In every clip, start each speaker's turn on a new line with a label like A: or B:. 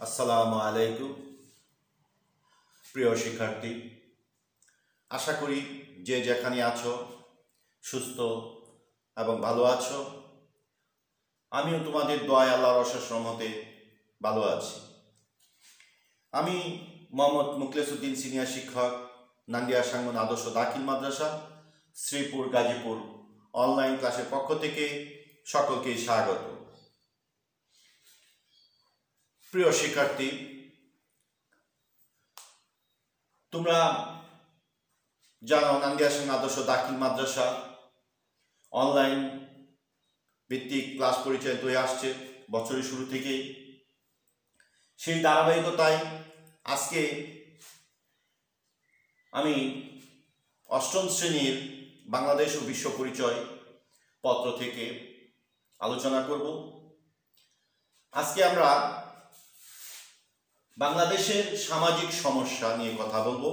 A: আসসালামু আলাইকুম প্রিয় শিক্ষার্থী, আশা করি যে যেখানে আছো সুস্থ এবং ভালো আছো। আমিও তোমাদের দোয়ায় আল্লাহর অশেষ রহমতে ভালো আছি। আমি মোহাম্মদ মুখলেসউদ্দিন, সিনিয়র শিক্ষক, নান্দিয়া সাঙ্গন আদর্শ দাখিল মাদ্রাসা, শ্রীপুর, গাজীপুর অনলাইন ক্লাসের পক্ষ থেকে সকলকে স্বাগত। প্রিয় শিক্ষার্থী, তোমরা জানো নান্দিয়া সাঙ্গন আদর্শ দাখিল মাদ্রাসা অনলাইন ভিত্তিক ক্লাস পরিচালিত হয়ে আসছে বছরের শুরু থেকেই। সেই ধারাবাহিকতায় আজকে আমি অষ্টম শ্রেণীর বাংলাদেশ ও বিশ্ব পরিচয় পত্র থেকে আলোচনা করব। আজকে আমরা বাংলাদেশের সামাজিক সমস্যা নিয়ে কথা বলবো।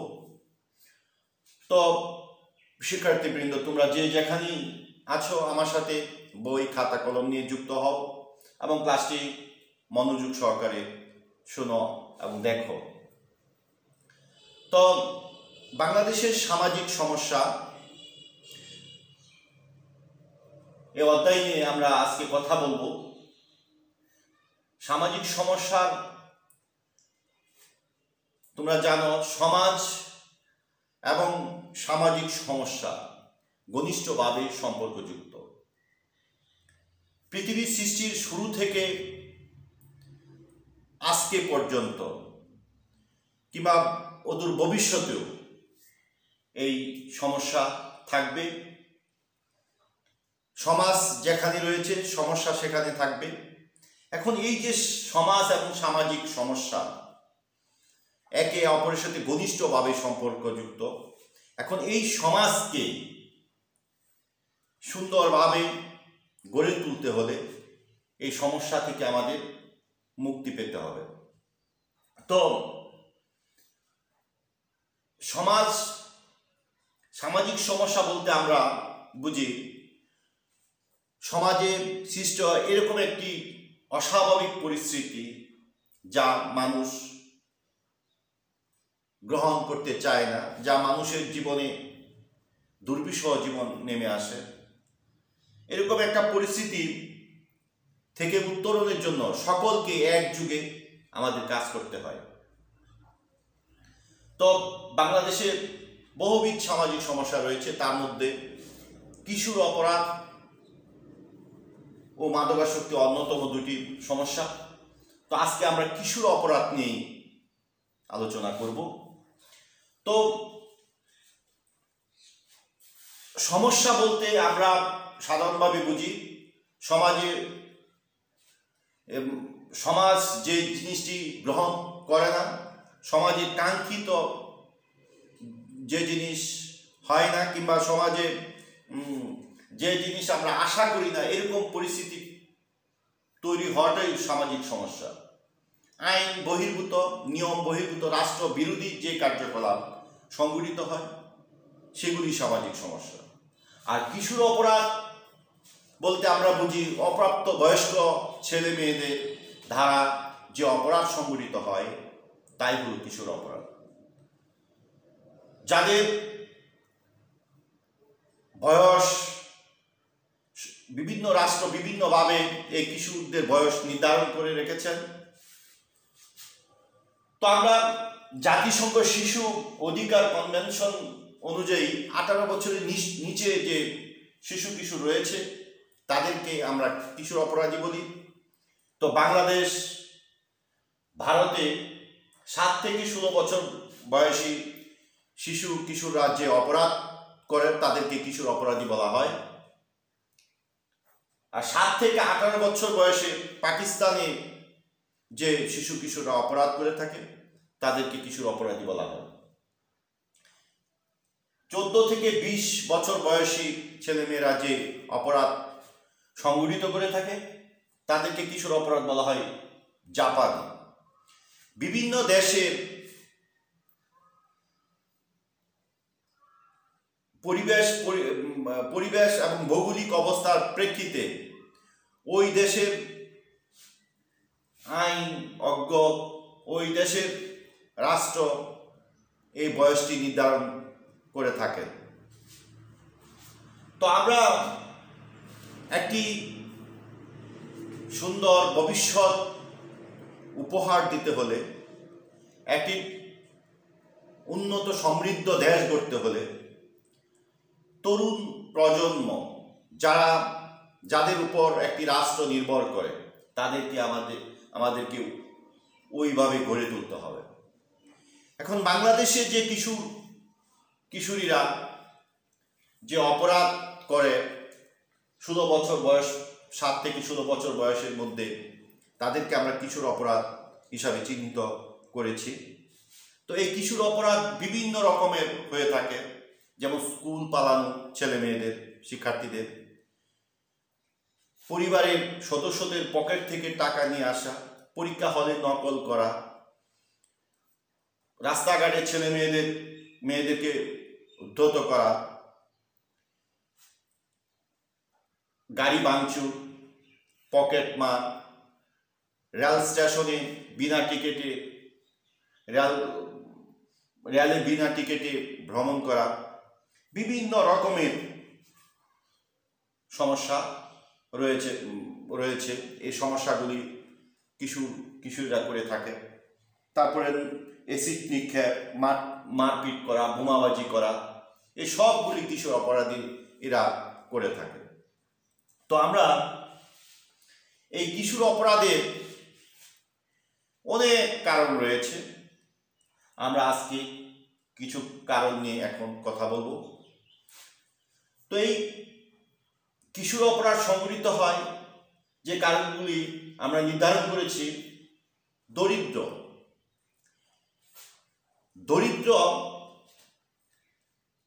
A: তো শিক্ষার্থীবৃন্দ, তোমরা যে যেখানেই আছো আমার সাথে বই খাতা কলম নিয়ে যুক্ত হও এবং ক্লাসটি মনোযোগ সহকারে শোনো এবং দেখো। তো বাংলাদেশের সামাজিক সমস্যা এই অধ্যায় নিয়ে আমরা আজকে কথা বলবো। সামাজিক সমস্যার তোমরা জানো সমাজ এবং সামাজিক সমস্যা ঘনিষ্ঠভাবে সম্পর্কযুক্ত। পৃথিবীর সৃষ্টির শুরু থেকে আজকে পর্যন্ত কিংবা অদূর ভবিষ্যতেও এই সমস্যা থাকবে। সমাজ যেখানে রয়েছে সমস্যা সেখানে থাকবে। এখন এই যে সমাজ এবং সামাজিক সমস্যা একে অপরের সাথে ঘনিষ্ঠভাবে সম্পর্কযুক্ত, এখন এই সমাজকে সুন্দরভাবে গড়ে তুলতে হলে এই সমস্যা থেকে আমাদের মুক্তি পেতে হবে। তো সামাজিক সমস্যা বলতে আমরা বুঝি সমাজে সৃষ্ট এরকম একটি অস্বাভাবিক পরিস্থিতি যা মানুষ গ্রহণ করতে চায় না, যা মানুষের জীবনে দুর্বিষহ জীবন নেমে আসে। এরকম একটা পরিস্থিতি থেকে উত্তরণের জন্য সকলকে একযোগে আমাদের কাজ করতে হয়। তো বাংলাদেশে বহুবিধ সামাজিক সমস্যা রয়েছে, তার মধ্যে কিশোর অপরাধ ও মাদকাসক্তি অন্যতম দুটি সমস্যা। তো আজকে আমরা কিশোর অপরাধ নিয়ে আলোচনা করব। তো সমস্যা বলতে আমরা সাধারণভাবে বুঝি সমাজ যে জিনিসটি গ্রহণ করে না, সমাজের কাঙ্ক্ষিত যে জিনিস হয় না, কিংবা সমাজে যে জিনিস আমরা আশা করি না, এরকম পরিস্থিতি তৈরি হওয়াটাই সামাজিক সমস্যা। আইন বহির্ভূত, নিয়ম বহির্ভূত, রাষ্ট্র বিরোধী যে কার্যকলাপ সংঘটিত হয় সেগুলি সামাজিক সমস্যা। আর কিশোর অপরাধ বলতে আমরা বুঝি অপ্রাপ্ত বয়স্ক ছেলে মেয়েদের দ্বারা যে অপরাধ সংঘটিত হয় তাই হল কিশোর অপরাধ। যাদের বয়স বিভিন্ন রাষ্ট্র বিভিন্নভাবে এই কিশোরদের বয়স নির্ধারণ করে রেখেছেন। তো আমরা জাতিসংঘ শিশু অধিকার কনভেনশন অনুযায়ী 18 বছরের নিচে যে শিশু কিশোর রয়েছে তাদেরকে আমরা কিশোর অপরাধী বলি। তো বাংলাদেশ, ভারতে 7 থেকে 16 বছর বয়সী শিশু কিশোররা যে অপরাধ করে তাদেরকে কিশোর অপরাধী বলা হয়। আর 7 থেকে 18 বছর বয়সে পাকিস্তানে যে শিশু কিশোররা অপরাধ করে থাকে তাদেরকে কিশোর অপরাধী বলা হয়। 14 থেকে 20 বছর বয়সী ছেলেমেয়েরা যে অপরাধ সংঘটিত করে থাকে তাদেরকে কিশোর অপরাধ বলা হয় জাপানি। বিভিন্ন দেশের পরিবেশ এবং ভৌগোলিক অবস্থার প্রেক্ষিতে ওই দেশের আইন অজ্ঞ ওই দেশের রাষ্ট্র এই বয়সটি নির্ধারণ করে থাকে। তো আমরা একটি সুন্দর ভবিষ্যৎ উপহার দিতে হলে, একটি উন্নত সমৃদ্ধ দেশ গড়তে হলে তরুণ প্রজন্ম যাদের উপর একটি রাষ্ট্র নির্ভর করে তাদেরকে আমাদেরকে ওইভাবে গড়ে তুলতে হবে। এখন বাংলাদেশে যে কিশোরীরা যে অপরাধ করে 16 বছর বয়স, 7 থেকে 16 বছর বয়সের মধ্যে, তাদেরকে আমরা কিশোর অপরাধ হিসাবে চিহ্নিত করেছি। তো এই কিশোর অপরাধ বিভিন্ন রকমের হয়ে থাকে, যেমন স্কুল পালানো ছেলে মেয়েদের, শিক্ষার্থীদের, পরিবারের সদস্যদের পকেট থেকে টাকা নিয়ে আসা, পরীক্ষা হলে নকল করা, রাস্তাঘাটে ছেলে মেয়েদেরকে উদ্ধত করা, গাড়ি ভাঙচুর, পকেটমার, রেল স্টেশনে বিনা টিকিটে রেলে বিনা টিকিটে ভ্রমণ করা, বিভিন্ন রকমের সমস্যা রয়েছে। এই সমস্যাগুলি কিশোরীরা করে থাকে। তারপরে এসিড নিক্ষেপ, মারপিট করা, বোমাবাজি করা, এই সবগুলি কিশোর অপরাধী এরা করে থাকে। তো আমরা এই কিশোর অপরাধের অনেক কারণ রয়েছে, আমরা আজকে কিছু কারণ নিয়ে এখন কথা বলবো। তো এই কিশোর অপরাধ সংঘটিত হয় যে কারণগুলি আমরা নির্ধারণ করেছি। দরিদ্র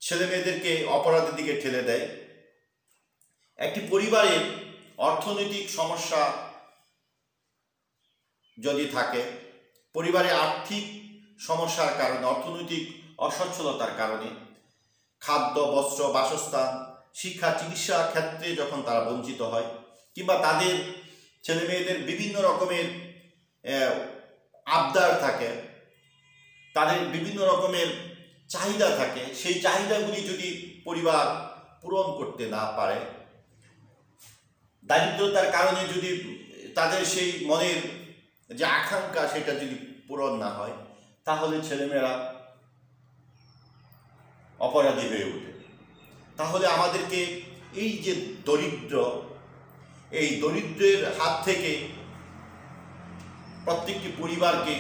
A: ছেলে মেয়েদেরকে অপরাধের দিকে ঠেলে দেয়। একটি পরিবারের অর্থনৈতিক সমস্যা যদি থাকে, পরিবারে আর্থিক সমস্যার কারণে, অর্থনৈতিক অসচ্ছলতার কারণে খাদ্য, বস্ত্র, বাসস্থান, শিক্ষা, চিকিৎসা ক্ষেত্রে যখন তারা বঞ্চিত হয়, কিংবা তাদের ছেলে মেয়েদের বিভিন্ন রকমের আবদার থাকে, তাদের বিভিন্ন রকমের চাহিদা থাকে, সেই চাহিদাগুলি যদি পরিবার পূরণ করতে না পারে, দারিদ্রতার কারণে যদি তাদের সেই মনের যে আকাঙ্ক্ষা সেটা যদি পূরণ না হয়, তাহলে ছেলেমেয়েরা অপরাধী হয়ে ওঠে। তাহলে আমাদেরকে এই যে এই দরিদ্রের হাত থেকে প্রত্যেকটি পরিবারকে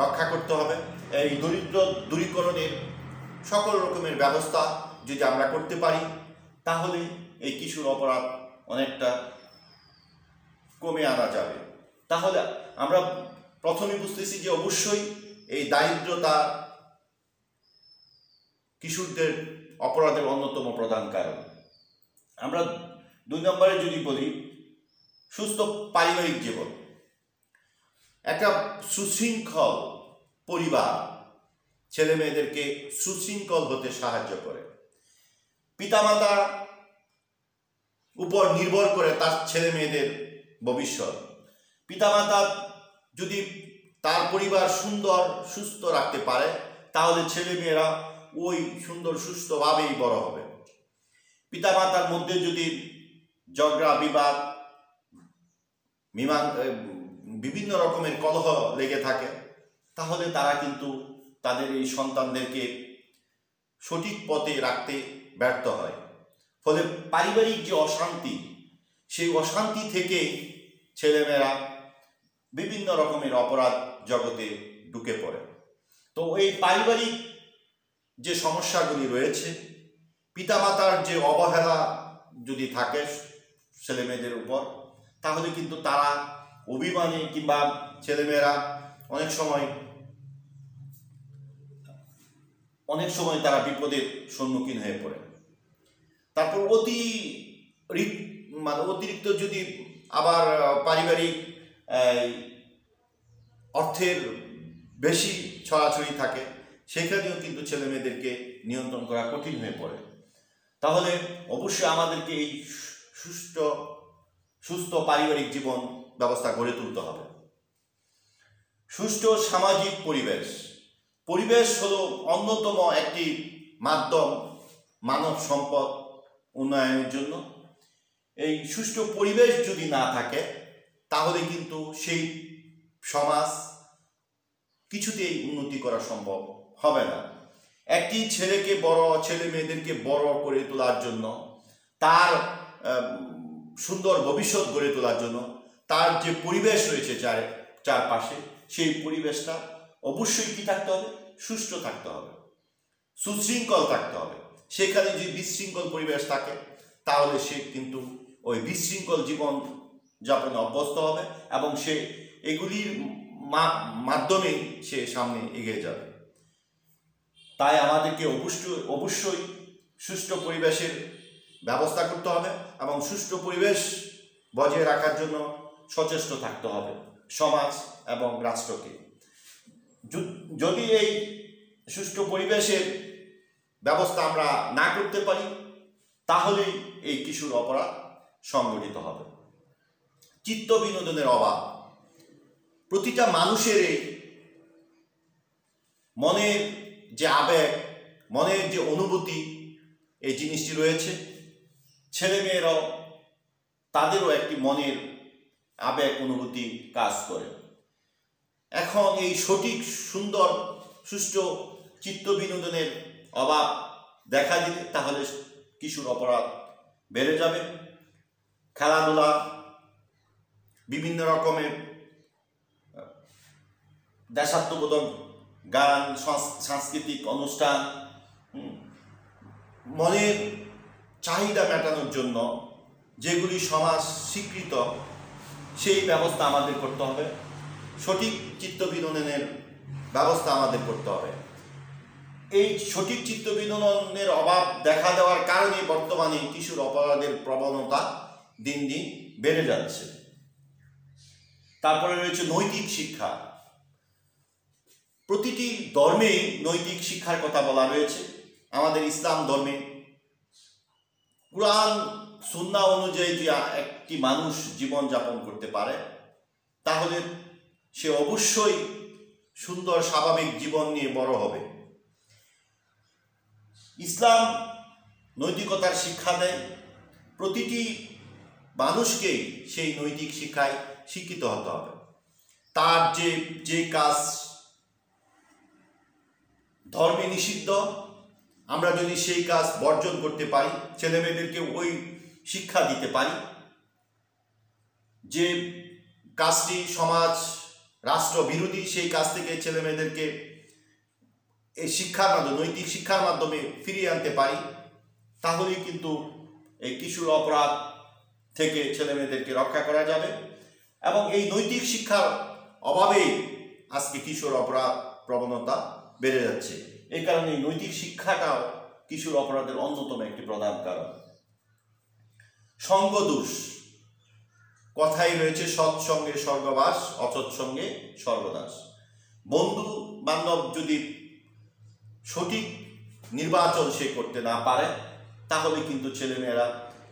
A: রক্ষা করতে হবে। এই দরিদ্র দূরীকরণের সকল রকমের ব্যবস্থা যদি আমরা করতে পারি, তাহলে এই কিশোর অপরাধ অনেকটা কমে আনা যাবে। তাহলে আমরা প্রথমে বুঝতেছি যে অবশ্যই এই দারিদ্রতা কিশোরদের অপরাধের অন্যতম প্রধান কারণ। আমরা 2 নম্বরে যদি বলি, সুস্থ পারিবারিক জীবন। একটা সুশৃঙ্খল পরিবার ছেলে মেয়েদেরকে সুশৃঙ্খল হতে সাহায্য করে। পিতামাতার উপর নির্ভর করে তার ছেলে মেয়েদের ভবিষ্যৎ। পিতামাতা যদি তার পরিবার সুন্দর সুস্থ রাখতে পারে, তাহলে ছেলে মেয়েরা ওই সুন্দর সুস্থভাবেই বড় হবে। পিতামাতার মধ্যে যদি ঝগড়া, বিবাদ, বিভিন্ন রকমের কলহ লেগে থাকে, তাহলে তারা কিন্তু তাদের এই সন্তানদেরকে সঠিক পথে রাখতে ব্যর্থ হয়। ফলে পারিবারিক যে অশান্তি, সেই অশান্তি থেকে ছেলেমেয়েরা বিভিন্ন রকমের অপরাধ জগতে ঢুকে পড়ে। তো এই পারিবারিক যে সমস্যাগুলি রয়েছে, পিতামাতার যে অবহেলা যদি থাকে ছেলেমেয়েদের উপর, তাহলে কিন্তু তারা অভিমানী, কিংবা ছেলেমেয়েরা অনেক সময় তারা বিপদের সম্মুখীন হয়ে পড়ে। তারপর অতিরিক্ত যদি আবার পারিবারিক অর্থের বেশি ছড়াছড়ি থাকে, সেখানেও কিন্তু ছেলে মেয়েদেরকে নিয়ন্ত্রণ করা কঠিন হয়ে পড়ে। তাহলে অবশ্যই আমাদেরকে এই সুস্থ পারিবারিক জীবন ব্যবস্থা গড়ে তুলতে হবে। সুষ্ঠু সামাজিক পরিবেশ। পরিবেশ হলো অন্যতম একটি মাধ্যম মানব সম্পদ উন্নয়নের জন্য। এই সুষ্ঠু পরিবেশ যদি না থাকে তাহলে কিন্তু সেই সমাজ কিছুতেই উন্নতি করা সম্ভব হবে না। একটি ছেলে মেয়েদেরকে বড় করে তোলার জন্য, তার সুন্দর ভবিষ্যৎ গড়ে তোলার জন্য তার যে পরিবেশ রয়েছে চারপাশে, সেই পরিবেশটা অবশ্যই কি থাকতে হবে? সুষ্ঠু থাকতে হবে, সুশৃঙ্খল থাকতে হবে। সেখানে যদি বিশৃঙ্খল পরিবেশ থাকে তাহলে সে কিন্তু ওই বিশৃঙ্খল জীবন যাপনে অভ্যস্ত হবে এবং সে এগুলির মাধ্যমেই সে সামনে এগিয়ে যাবে। তাই আমাদেরকে অবশ্যই সুষ্ঠু পরিবেশের ব্যবস্থা করতে হবে এবং সুষ্ঠু পরিবেশ বজায় রাখার জন্য সচেষ্ট থাকতে হবে সমাজ এবং রাষ্ট্রকে। যদি এই সুষ্ঠু পরিবেশের ব্যবস্থা আমরা না করতে পারি তাহলেই এই কিশোর অপরাধ সংঘটিত হবে। চিত্ত বিনোদনের অভাব। প্রতিটা মানুষের মনের যে আবেগ, মনের যে অনুভূতি, এই জিনিসটি রয়েছে। ছেলেমেয়েরাও তাদেরও একটি মনের আবেগ অনুভূতি কাজ করে। এখন এই সঠিক সুন্দর সুষ্ঠু চিত্ত বিনোদনের অভাব দেখা দিলে তাহলে কিশোর অপরাধ বেড়ে যাবে। খেলাধুলা, বিভিন্ন রকমের দেশাত্মবোধক গান, সাংস্কৃতিক অনুষ্ঠান, মনের চাহিদা মেটানোর জন্য যেগুলি সমাজ স্বীকৃত, সেই ব্যবস্থা আমাদের করতে হবে। সঠিক চিত্ত বিনোদনের ব্যবস্থা আমাদের করতে হবে। এই সঠিক চিত্ত বিনোদনের অভাব দেখা দেওয়ার কারণে বর্তমানে কিশোর অপরাধের প্রবণতা দিন দিন বেড়ে যাচ্ছে। তারপরে রয়েছে নৈতিক শিক্ষা। প্রতিটি ধর্মেই নৈতিক শিক্ষার কথা বলা রয়েছে। আমাদের ইসলাম ধর্মে কুরআন সুন্নাহ অনুযায়ী যে একটি মানুষ জীবন যাপন করতে পারে তাহলে সে অবশ্যই সুন্দর স্বাভাবিক জীবন নিয়ে বড় হবে। ইসলাম নৈতিকতার শিক্ষা দেয়। প্রতিটি মানুষকেই সেই নৈতিক শিক্ষায় শিক্ষিত হতে হবে। তার যে কাজ ধর্মে নিষিদ্ধ, আমরা যদি সেই কাজ বর্জন করতে পারি, ছেলেমেয়েদেরকে ওই শিক্ষা দিতে পারি যে কাজটি সমাজ রাষ্ট্র বিরোধী, সেই কাজ থেকে ছেলেমেয়েদেরকে এই শিক্ষার মাধ্যমে, নৈতিক শিক্ষার মাধ্যমে ফিরিয়ে আনতে পারি, তাহলেই কিন্তু এই কিশোর অপরাধ থেকে ছেলেমেয়েদেরকে রক্ষা করা যাবে। এবং এই নৈতিক শিক্ষার অভাবেই আজকে কিশোর অপরাধ প্রবণতা বেড়ে যাচ্ছে। এই কারণে এই নৈতিক শিক্ষাটাও কিশোর অপরাধের অন্যতম একটি প্রধান কারণ। সঙ্গদোষ। কথাই রয়েছে সৎসঙ্গে স্বর্গবাস, অসৎসঙ্গে সর্বনাশ। বন্ধু বান্ধব যদি সঠিক নির্বাচন সে করতে না পারে তাহলে কিন্তু ছেলেমেয়েরা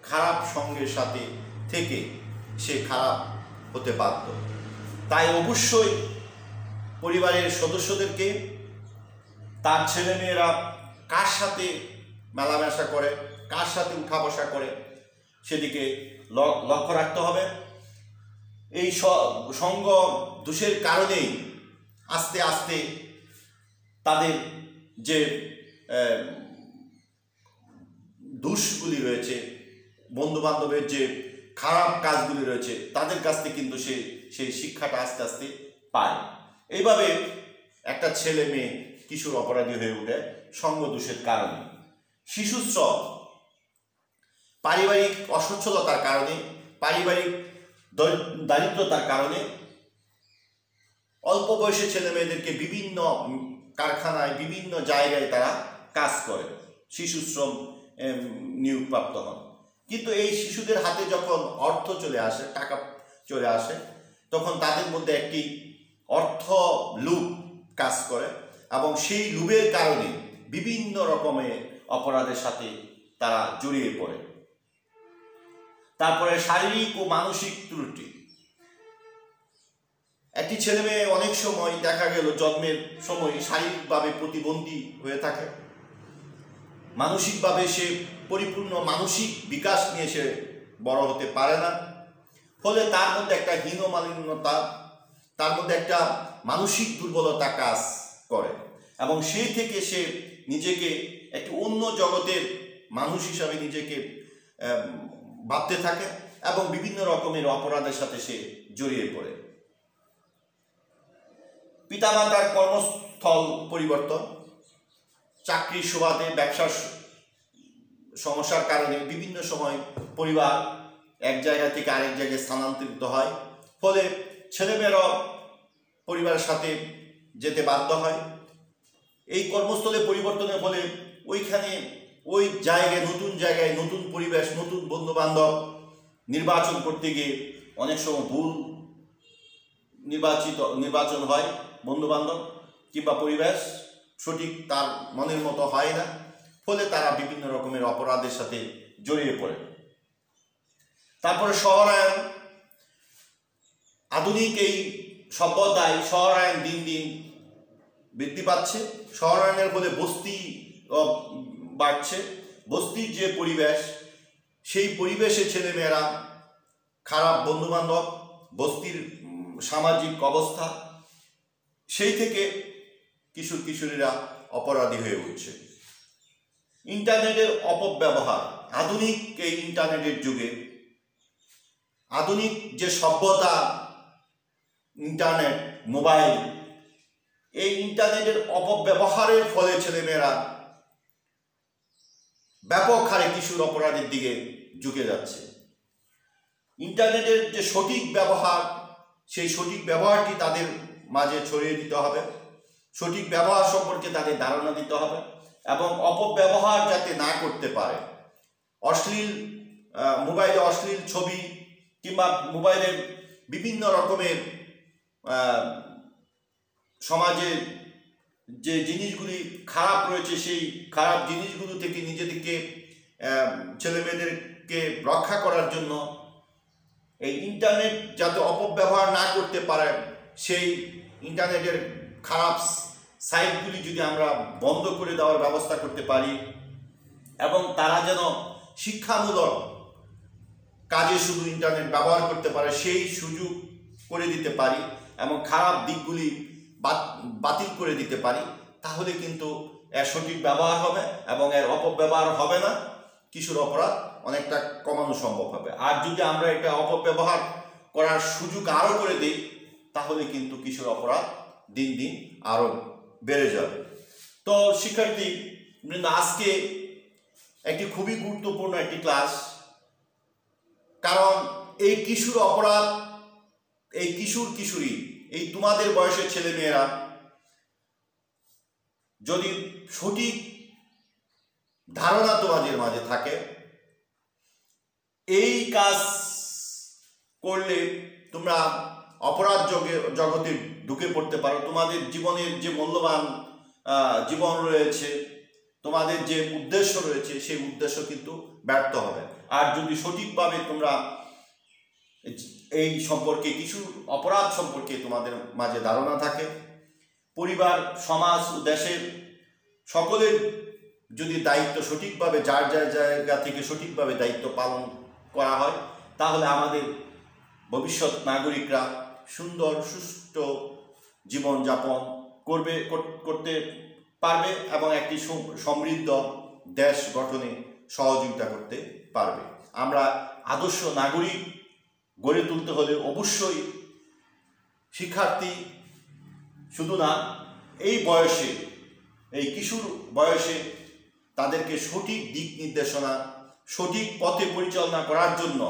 A: খারাপ সঙ্গের সাথে থেকে সে খারাপ হতে বাধ্য। তাই অবশ্যই পরিবারের সদস্যদেরকে তার ছেলেমেয়েরা কার সাথে মেলামেশা করে, কার সাথে উঠা বসা করে, সেদিকে লক্ষ্য রাখতে হবে। এই সঙ্গ দোষের কারণেই আস্তে আস্তে তাদের যে দোষগুলি রয়েছে, বন্ধু বান্ধবের যে খারাপ কাজগুলি রয়েছে, তাদের কাছ থেকে কিন্তু সেই শিক্ষাটা আস্তে আস্তে পায়। এইভাবে একটা ছেলে মেয়ে কিশোর অপরাধী হয়ে ওঠে সঙ্গ দোষের কারণে। শিশুশ্রম। পারিবারিক অসচ্ছলতার কারণে, পারিবারিক দারিদ্রতার কারণে অল্প বয়সে ছেলে মেয়েদেরকে বিভিন্ন কারখানায়, বিভিন্ন জায়গায় তারা কাজ করে, শিশুশ্রম নিয়োগপ্রাপ্ত হন। কিন্তু এই শিশুদের হাতে যখন অর্থ চলে আসে, টাকা চলে আসে, তখন তাদের মধ্যে একটি অর্থ লোভ কাজ করে এবং সেই লোভের কারণে বিভিন্ন রকমের অপরাধের সাথে তারা জড়িয়ে পড়ে। তারপরে শারীরিক ও মানসিক ত্রুটি। একটি ছেলে মেয়ে অনেক সময় দেখা গেল জন্মের সময় শারীরিকভাবে প্রতিবন্ধী হয়ে থাকে, মানসিকভাবে সে পরিপূর্ণ মানসিক বিকাশ নিয়ে সে বড় হতে পারে না। ফলে তার মধ্যে একটা হীনমালিন্যতা, তার মধ্যে একটা মানসিক দুর্বলতা কাজ করে এবং সেই থেকে সে নিজেকে একটি অন্য জগতের মানুষ হিসাবে নিজেকে ভাবতে থাকে এবং বিভিন্ন রকমের অপরাধের সাথে সে জড়িয়ে পড়ে। পিতামাতার কর্মস্থল পরিবর্তন, চাকরির সুবাদে, ব্যবসার সমস্যার কারণে বিভিন্ন সময় পরিবার এক জায়গা থেকে আরেক জায়গায় স্থানান্তরিত হয়। ফলে ছেলেমেয়েরা পরিবারের সাথে যেতে বাধ্য হয়। এই কর্মস্থলে পরিবর্তনের ফলে ওইখানে ওই জায়গায় নতুন পরিবেশ, নতুন বন্ধুবান্ধব নির্বাচন করতে গিয়ে অনেক সময় ভুল নির্বাচন হয়। বন্ধুবান্ধব কিংবা পরিবেশ সঠিক তার মনের মতো হয় না, ফলে তারা বিভিন্ন রকমের অপরাধের সাথে জড়িয়ে পড়ে। তারপরে শহরায়ন, আধুনিক এই সভ্যতায় শহরায়ন দিন দিন বৃদ্ধি পাচ্ছে। শহরায়নের ফলে বস্তি বাড়ছে। বস্তির যে পরিবেশ, সেই পরিবেশে ছেলেমেয়েরা, খারাপ বন্ধুবান্ধব, বস্তির সামাজিক অবস্থা, সেই থেকে কিশোর কিশোরীরা অপরাধী হয়ে উঠছে। ইন্টারনেটের অপব্যবহার, আধুনিক এই ইন্টারনেটের যুগে, আধুনিক যে সভ্যতা, ইন্টারনেট, মোবাইল, এই ইন্টারনেটের অপব্যবহারের ফলে ছেলেমেয়েরা ব্যাপক হারে কিশোর অপরাধের দিকে ঝুঁকে যাচ্ছে। ইন্টারনেটের যে সঠিক ব্যবহার, সেই সঠিক ব্যবহারটি তাদের মাঝে ছড়িয়ে দিতে হবে, সঠিক ব্যবহার সম্পর্কে তাদের ধারণা দিতে হবে এবং অপব্যবহার যাতে না করতে পারে। মোবাইলে অশ্লীল ছবি কিংবা মোবাইলের বিভিন্ন রকমের সমাজে যে জিনিসগুলি খারাপ রয়েছে, সেই খারাপ জিনিসগুলো থেকে নিজেদেরকে, ছেলেমেয়েদেরকে রক্ষা করার জন্য এই ইন্টারনেট যাতে অপব্যবহার না করতে পারে, সেই ইন্টারনেটের খারাপ সাইটগুলি যদি আমরা বন্ধ করে দেওয়ার ব্যবস্থা করতে পারি এবং তারা যেন শিক্ষামূলক কাজে শুধু ইন্টারনেট ব্যবহার করতে পারে সেই সুযোগ করে দিতে পারি এবং খারাপ দিকগুলি বাতিল করে দিতে পারি, তাহলে কিন্তু এর সঠিক ব্যবহার হবে এবং এর অপব্যবহার হবে না। কিশোর অপরাধ অনেকটা কমানো সম্ভব হবে। আর যদি আমরা এটা অপব্যবহার করার সুযোগ আরও করে দিই, তাহলে কিন্তু কিশোর অপরাধ দিন দিন আরও বেড়ে যাবে। তো শিক্ষার্থী বৃন্দ, আজকে একটি খুবই গুরুত্বপূর্ণ একটি ক্লাস, কারণ এই কিশোর অপরাধ, এই কিশোর কিশোরী, এই তোমাদের বয়সের ছেলেমেয়েরা যদি সঠিক ধারণা তোমাদের মাঝে থাকে, এই কাজ করলে তোমরা অপরাধ জগতে ঢুকে পড়তে পারো। তোমাদের জীবনের যে মূল্যবান জীবন রয়েছে, তোমাদের যে উদ্দেশ্য রয়েছে, সেই উদ্দেশ্য কিন্তু ব্যর্থ হবে। আর যদি সঠিকভাবে তোমরা এই সম্পর্কে, কিছু অপরাধ সম্পর্কে তোমাদের মাঝে ধারণা থাকে, পরিবার, সমাজ ও দেশের সকলের যদি দায়িত্ব সঠিকভাবে যার যার জায়গা থেকে সঠিকভাবে দায়িত্ব পালন করা হয়, তাহলে আমাদের ভবিষ্যৎ নাগরিকরা সুন্দর সুষ্ঠু জীবনযাপন করতে পারবে এবং একটি সমৃদ্ধ দেশ গঠনে সহযোগিতা করতে পারবে। আমরা আদর্শ নাগরিক গড়ে তুলতে হলে অবশ্যই শিক্ষার্থী শুধু না, এই বয়সে, এই কিশোর বয়সে তাদেরকে সঠিক দিক নির্দেশনা, সঠিক পথে পরিচালনা করার জন্য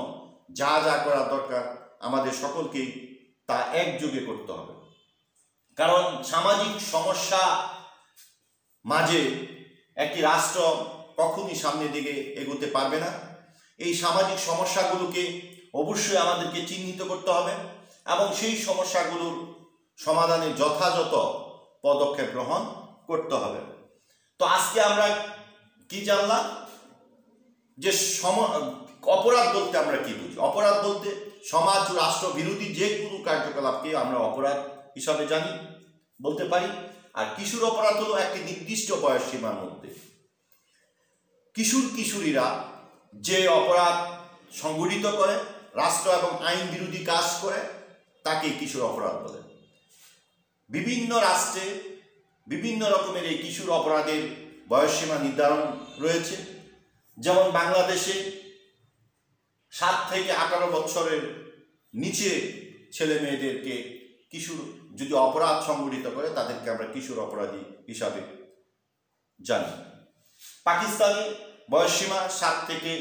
A: যা যা করা দরকার আমাদের সকলকেই তা একযোগে করতে হবে। কারণ সামাজিক সমস্যা মাঝে একটি রাষ্ট্র কখনই সামনের দিকে এগোতে পারবে না। এই সামাজিক সমস্যাগুলোকে অবশ্যই আমাদেরকে চিহ্নিত করতে হবে এবং সেই সমস্যাগুলোর সমাধানে যথাযথ পদক্ষেপ গ্রহণ করতে হবে। তো আজকে আমরা কি জানলাম, যে অপরাধ বলতে আমরা কি বুঝি? অপরাধ বলতে সমাজ ও রাষ্ট্র বিরোধী যে কোনো কার্যকলাপকে আমরা অপরাধ হিসাবে জানি, বলতে পারি। আর কিশোর অপরাধ হলো একটি নির্দিষ্ট বয়স সীমার মধ্যে কিশোর কিশোরীরা যে অপরাধ সংগঠিত করে, রাষ্ট্র এবং আইন বিরোধী কাজ করে, তাকে কিশোর অপরাধ বলে। বিভিন্ন রাষ্ট্রে বিভিন্ন রকমের এই কিশোর অপরাধের বয়সসীমা নির্ধারণ রয়েছে। যেমন বাংলাদেশে 7 থেকে 18 বছরের নিচে ছেলে মেয়েদেরকে কিশোর যদি অপরাধ সংগঠিত করে তাদেরকে আমরা কিশোর অপরাধী হিসাবে জানি। পাকিস্তানে বয়সসীমা 7 থেকে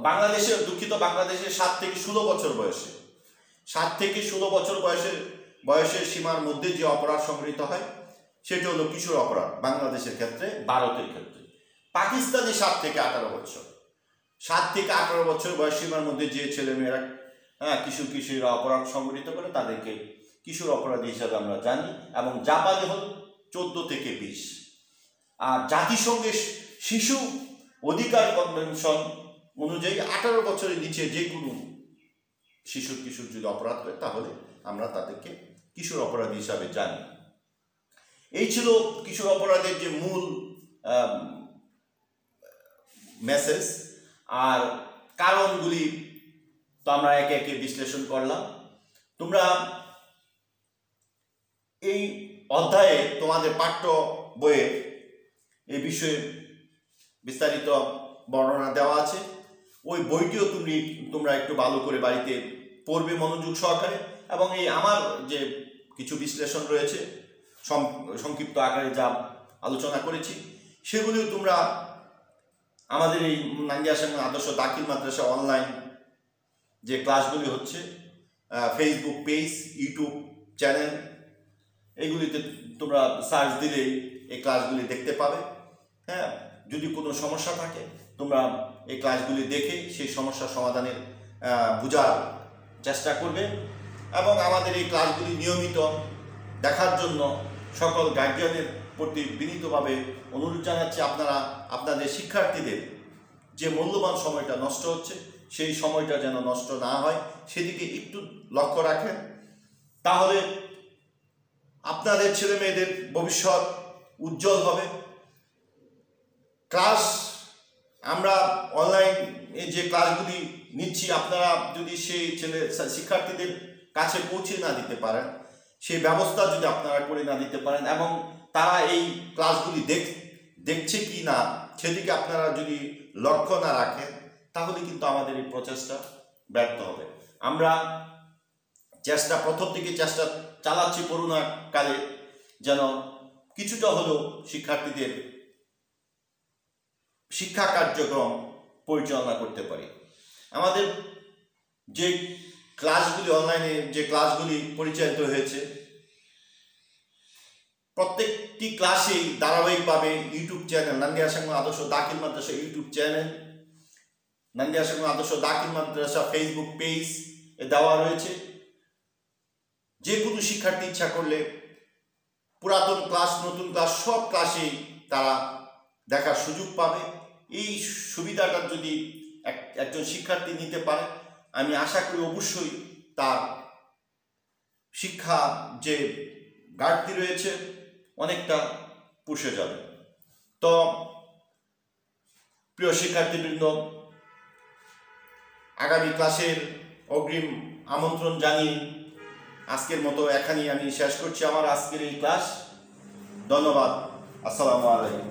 A: বাংলাদেশে 7 থেকে 16 বছর বয়সে 7 থেকে 16 বছর বয়সের সীমার মধ্যে যে অপরাধ সংগঠিত হয় সেটা হলো কিশোর অপরাধ বাংলাদেশের ক্ষেত্রে, ভারতের ক্ষেত্রে। পাকিস্তানে 7 থেকে 18 বছর 7 থেকে 18 বছর বয়স সীমার মধ্যে যে ছেলেমেয়েরা কিশোর কিশোরীরা অপরাধ সংগঠিত করে তাদেরকে কিশোর অপরাধী হিসাবে আমরা জানি। এবং জাপানে হল 14 থেকে 20। আর জাতিসংঘের শিশু অধিকার কনভেনশন অনুযায়ী 18 বছরের নিচে যে কোনো শিশু কিশোর যদি অপরাধ করে তাহলে আমরা তাদেরকে কিশোর অপরাধী হিসাবে জানি। এই ছিল কিশোর অপরাধের যে মূল মেসেজ। আর কারণগুলি তো আমরা একে একে বিশ্লেষণ করলাম। তোমরা এই অধ্যায়ে তোমাদের পাঠ্য বইয়ে এই বিষয়ে বিস্তারিত বর্ণনা দেওয়া আছে। ওই বইটিও তোমরা একটু ভালো করে বাড়িতে পড়বে মনোযোগ সহকারে। এবং এই আমার যে কিছু বিশ্লেষণ রয়েছে সংক্ষিপ্ত আকারে যা আলোচনা করেছি সেগুলিও তোমরা আমাদের এই নাঙ্গিয়া আসামি আদর্শ দাখিল মাদ্রাসা অনলাইন যে ক্লাসগুলি হচ্ছে, ফেসবুক পেজ, ইউটিউব চ্যানেল, এগুলিতে তোমরা সার্চ দিলেই এই ক্লাসগুলি দেখতে পাবে। হ্যাঁ, যদি কোনো সমস্যা থাকে তোমরা এই ক্লাসগুলি দেখে সেই সমস্যার সমাধানের বোঝার চেষ্টা করবে। এবং আমাদের এই ক্লাসগুলি নিয়মিত দেখার জন্য সকল গার্জিয়ানের প্রতি বিনীতভাবে অনুরোধ জানাচ্ছি, আপনারা আপনাদের শিক্ষার্থীদের যে মূল্যবান সময়টা নষ্ট হচ্ছে সেই সময়টা যেন নষ্ট না হয় সেদিকে একটু লক্ষ্য রাখেন। তাহলে আপনাদের ছেলে মেয়েদের ভবিষ্যৎ উজ্জ্বল হবে। ক্লাস আমরা অনলাইনে যে ক্লাসগুলি নিচ্ছি আপনারা যদি সেই শিক্ষার্থীদের কাছে পৌঁছে না দিতে পারেন, সেই ব্যবস্থা যদি আপনারা করে না দিতে পারেন এবং তারা এই ক্লাসগুলি দেখছে কি না সেদিকে আপনারা যদি লক্ষ্য না রাখেন তাহলে কিন্তু আমাদের এই প্রচেষ্টা ব্যর্থ হবে। আমরা প্রথম থেকে চেষ্টা চালাচ্ছি করোনা কালে যেন কিছুটা হলেও শিক্ষার্থীদের শিক্ষা কার্যক্রম পরিচালনা করতে পারি। আমাদের যে ক্লাসগুলি অনলাইনে যে ক্লাসগুলি পরিচালিত হয়েছে প্রত্যেকটি ক্লাসেই ধারাবাহিকভাবে ইউটিউব চ্যানেল নাঙ্গিয়া আসামি আদর্শ দাখিল মাদ্রাসা ইউটিউব চ্যানেল, নাঙ্গিয়া আসামি আদর্শ দাখিল মাদ্রাসা ফেসবুক পেজ দেওয়া রয়েছে। যে কোনো শিক্ষার্থী ইচ্ছা করলে পুরাতন ক্লাস নতুন ক্লাস সব ক্লাসেই তারা দেখার সুযোগ পাবে। এই সুবিধাটা যদি একজন শিক্ষার্থী নিতে পারে আমি আশা করি অবশ্যই তার শিক্ষা যে ঘাটতি রয়েছে অনেকটা পুষে যাবে। তো প্রিয় শিক্ষার্থীবৃন্দ, আগামী ক্লাসের অগ্রিম আমন্ত্রণ জানিয়ে আজকের মতো এখানেই আমি শেষ করছি আমার আজকের এই ক্লাস। ধন্যবাদ। আসসালামু আলাইকুম।